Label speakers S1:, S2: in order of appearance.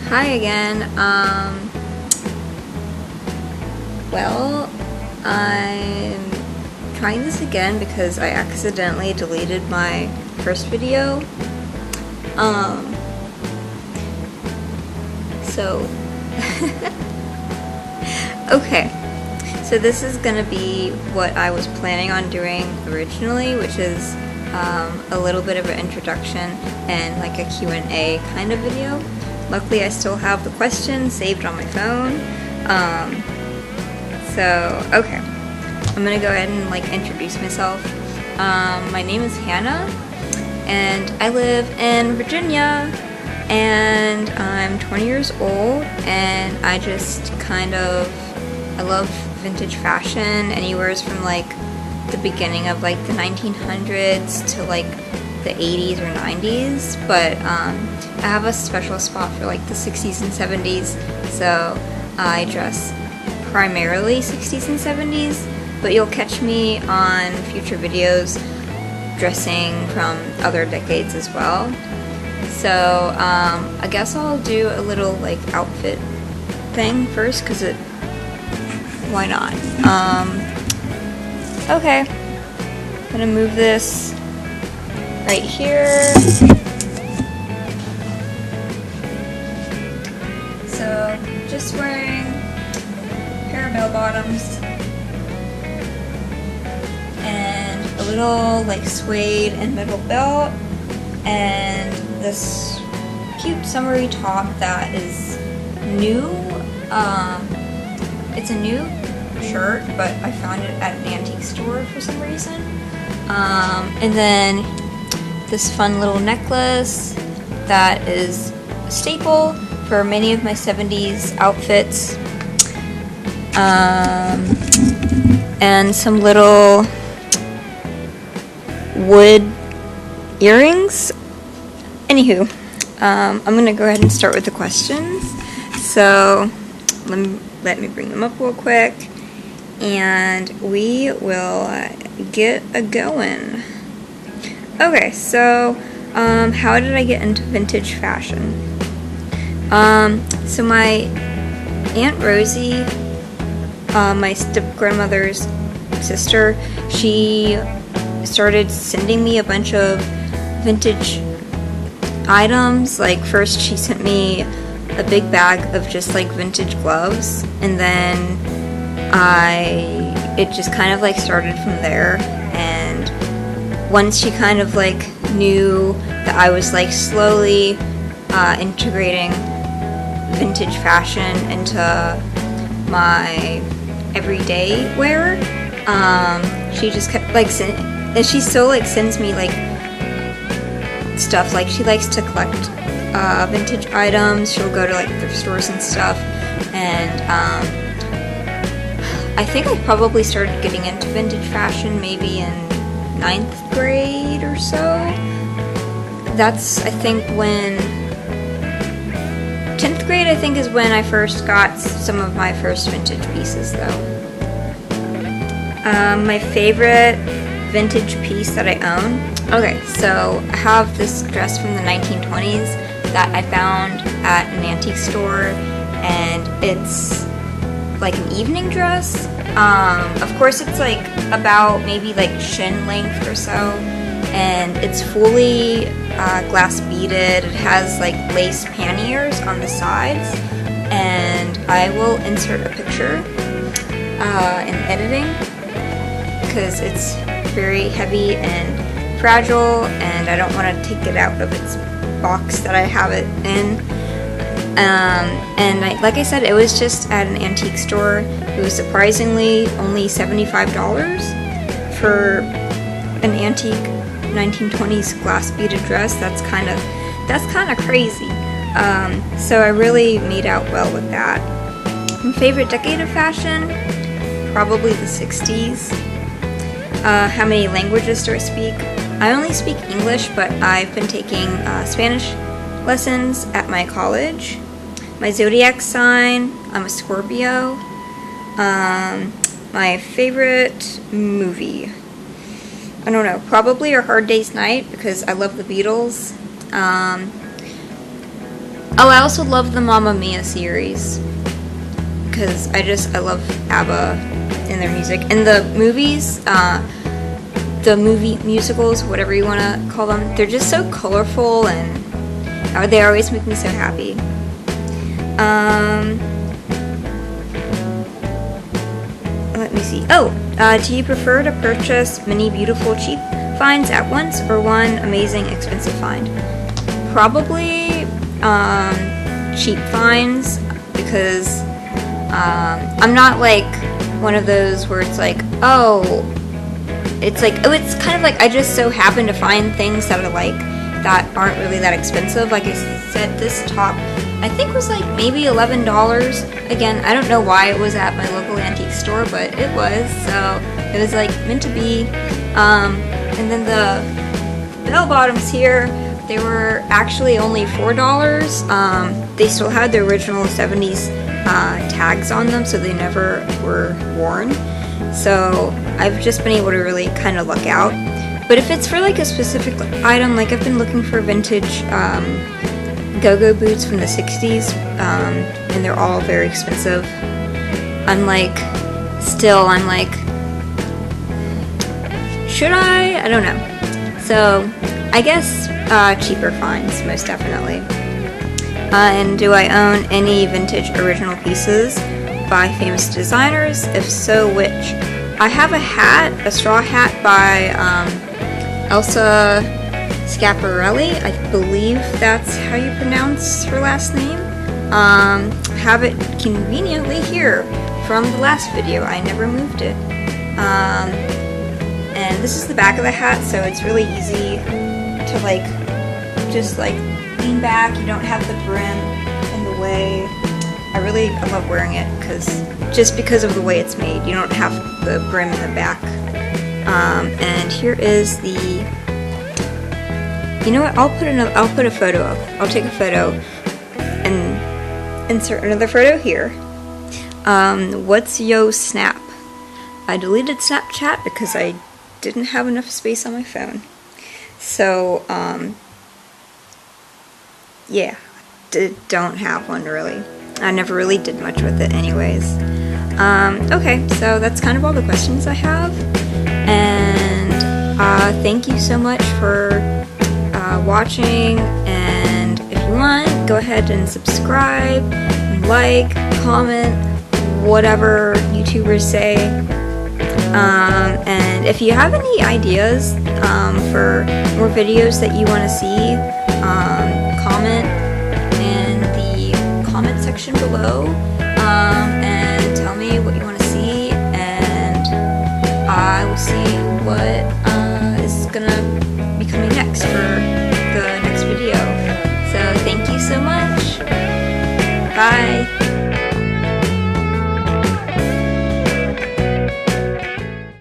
S1: Hi again. Well, I'm trying this again because I accidentally deleted my first video. So okay. So this is gonna be what I was planning on doing originally, which is a little bit of an introduction and like a Q&A kind of video. Luckily I still have the questions saved on my phone. Okay. I'm gonna go ahead and like introduce myself. My name is Hannah and I live in Virginia and I'm 20 years old and I just I love vintage fashion, anywhere from like the beginning of like the 1900s to like the 80s or 90s, but I have a special spot for like the 60s and 70s, so I dress primarily 60s and 70s, but you'll catch me on future videos dressing from other decades as well. So I guess I'll do a little like outfit thing first, because why not? Okay, I'm gonna move this right here. So just wearing a pair of bell bottoms and a little like suede and metal belt and this cute summery top that is new. It's a new shirt, but I found it at an antique store for some reason. And then this fun little necklace that is a staple for many of my 70s outfits. And some little wood earrings. Anywho, I'm gonna go ahead and start with the questions. So let me bring them up real quick and we will get a-going. Okay, so how did I get into vintage fashion? So my Aunt Rosie, my step-grandmother's sister, she started sending me a bunch of vintage items. Like first she sent me a big bag of just like vintage gloves, and then it just kind of like started from there. And once she kind of like knew that I was like slowly integrating vintage fashion into my everyday wear, she just kept like and she still like sends me like stuff. Like she likes to collect vintage items. She'll go to like thrift stores and stuff, and I think I probably started getting into vintage fashion maybe in 9th grade or so. That's I think when 10th grade I think is when I first got some of my first vintage pieces though. My favorite vintage piece that I own. Okay, so I have this dress from the 1920s that I found at an antique store, and it's like an evening dress. Of course it's like about maybe like shin length or so, and it's fully glass beaded. It has like lace panniers on the sides, and I will insert a picture in editing because it's very heavy and fragile and I don't want to take it out of its box that I have it in. And like I said, it was just at an antique store. It was surprisingly only $75 for an antique 1920s glass beaded dress. That's kind of crazy. So I really made out well with that. My favorite decade of fashion, probably the 60s. How many languages do I speak? I only speak English, but I've been taking Spanish lessons at my college. My zodiac sign, I'm a Scorpio. My favorite movie, I don't know, probably A Hard Day's Night because I love the Beatles. Oh, I also love the Mamma Mia series because I love ABBA and their music. And the movies, the movie musicals, whatever you want to call them, they're just so colorful and they always make me so happy. Let me see. Oh, do you prefer to purchase many beautiful cheap finds at once or one amazing expensive find? Probably cheap finds, because I'm not like one of those where it's like, it's kind of like I just so happen to find things that I like that aren't really that expensive. Like I said, this top I think was like maybe $11. Again, I don't know why it was at my local antique store, but it was, so it was like meant to be. And then the bell bottoms here, they were actually only $4. They still had the original 70s tags on them, so they never were worn. So I've just been able to really kind of look out. But if it's for like a specific item, like I've been looking for vintage go-go boots from the 60s, and they're all very expensive. I'm like, should I? I don't know. So I guess cheaper finds, most definitely. And do I own any vintage original pieces by famous designers? If so, which? I have a hat, a straw hat by Elsa Schiaparelli. I believe that's how you pronounce her last name. Have it conveniently here from the last video. I never moved it. And this is the back of the hat, so it's really easy to like just like lean back. You don't have the brim in the way. I love wearing it because of the way it's made. You don't have the brim in the back. And here is the. You know what? I'll put a photo up. I'll take a photo and insert another photo here. What's yo snap? I deleted Snapchat because I didn't have enough space on my phone. So yeah, don't have one really. I never really did much with it anyways. Okay, so that's kind of all the questions I have. And thank you so much for watching. And if you want, go ahead and subscribe, like, comment, whatever YouTubers say. And if you have any ideas for more videos that you want to see, comment in the comment section below, and tell me what you want to see, and I will see what is gonna be coming next for the next video. So thank you so much. Bye.